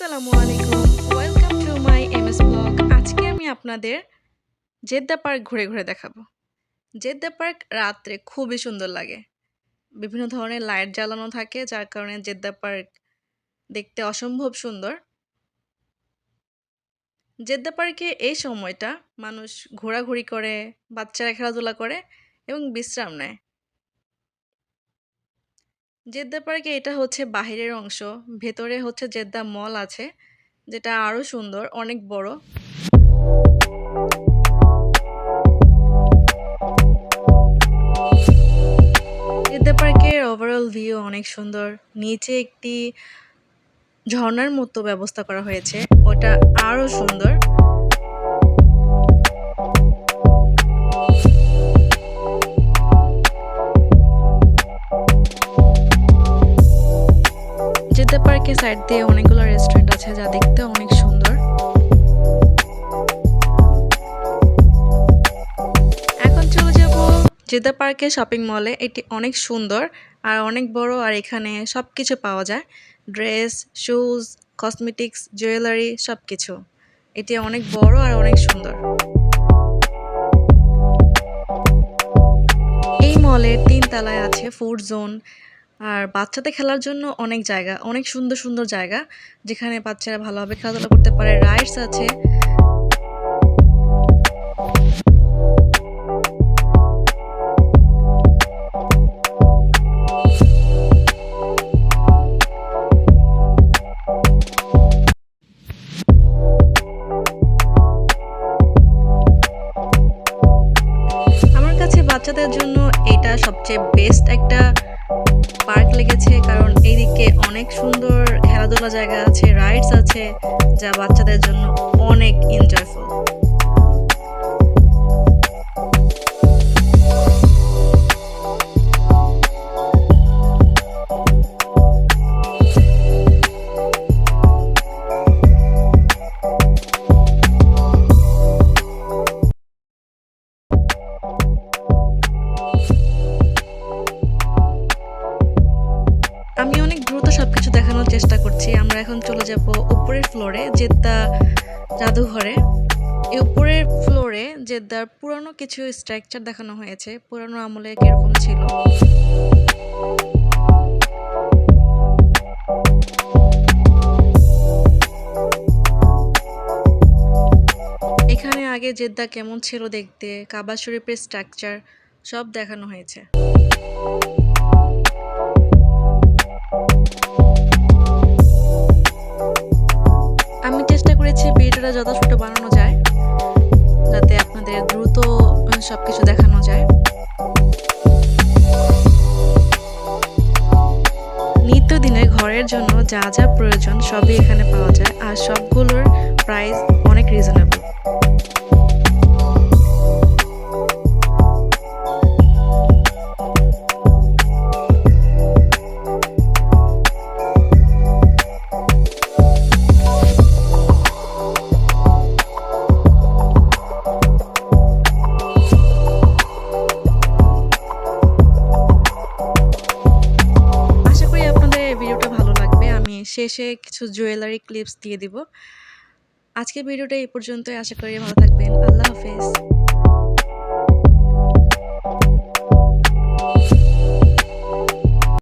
আসসালামু আলাইকুম। Welcome to my MS blog. আজকে আমি আপনাদের জেদ্দা পার্ক ঘুরে ঘুরে দেখাবো। জেদ্দা পার্ক রাত্রে খুবই সুন্দর লাগে। বিভিন্ন ধরনের লাইট জ্বালানো থাকে, যার কারণে জেদ্দা পার্ক দেখতে অসম্ভব সুন্দর। জেদ্দা পার্কে এই সময়টা মানুষ ঘোরাঘুরি করে, বাচ্চারা খেলাধুলা করে এবং বিশ্রাম নেয়। জেদ্দা পার্কে এটা হচ্ছে বাহিরের অংশ, ভেতরে হচ্ছে জেদ্দা মল আছে, যেটা আরো সুন্দর, অনেক বড়। জেদ্দা পার্কের ওভারঅল ভিউ অনেক সুন্দর। নিচে একটি ঝর্ণার মতো ব্যবস্থা করা হয়েছে, ওটা আরো সুন্দর। জেদ্দা পার্কের সাইড দিয়ে অনেকগুলো রেস্টুরেন্ট আছে, যা দেখতে অনেক সুন্দর। এখন চলে যাব জেদ্দা পার্কের শপিং মলে। এটি অনেক সুন্দর আর অনেক বড়, আর এখানে সবকিছু পাওয়া যায়, ড্রেস, শুজ, কসমেটিক্স, জুয়েলারি, সবকিছু। এটি অনেক বড় আর অনেক সুন্দর। এই মলের 3 তলায় আছে ফুড জোন, আর বাচ্চাদের খেলার জন্য অনেক জায়গা, অনেক সুন্দর সুন্দর জায়গা, যেখানে বাচ্চারা ভালোভাবে খেলাধুলা করতে পারে। রাইডস আছে। আমার কাছে বাচ্চাদের জন্য এটা সবচেয়ে বেস্ট একটা পার্ক লেগেছে, কারণ এইদিকে অনেক সুন্দর খেলাধুলা জায়গা আছে, রাইডস আছে, যা বাচ্চাদের জন্য অনেক এনজয়ফুল। আমি অনেক দ্রুত সবকিছু দেখানোর চেষ্টা করছি। আমরা এখন চলে যাব উপরের ফ্লোরে, জেদ্দা জাদুঘরে। এই উপরের ফ্লোরে জেদ্দার পুরানো কিছু স্ট্রাকচার দেখানো হয়েছে, পুরানো আমলে কিরকম ছিল। এখানে আগে জেদ্দা কেমন ছিল দেখতে, কাবা শরীফের স্ট্রাকচার সব দেখানো হয়েছে। আমি চেষ্টা করেছি ভিডিওটা যত ছোট বানানো যায়, যাতে আপনাদের দ্রুত সবকিছু দেখানো যায়। নিত্যদিনের ঘরের জন্য যা যা প্রয়োজন সবই এখানে পাওয়া যায়, আর সবগুলোর প্রাইস অনেক রিজনেবল। ভিডিওটা ভালো লাগবে, আমি শেষে কিছু জুয়েলারি ক্লিপস দিয়ে দিব। আজকের ভিডিওটা এই পর্যন্তই। আশা করি ভালো থাকবেন। আল্লাহ হাফেজ।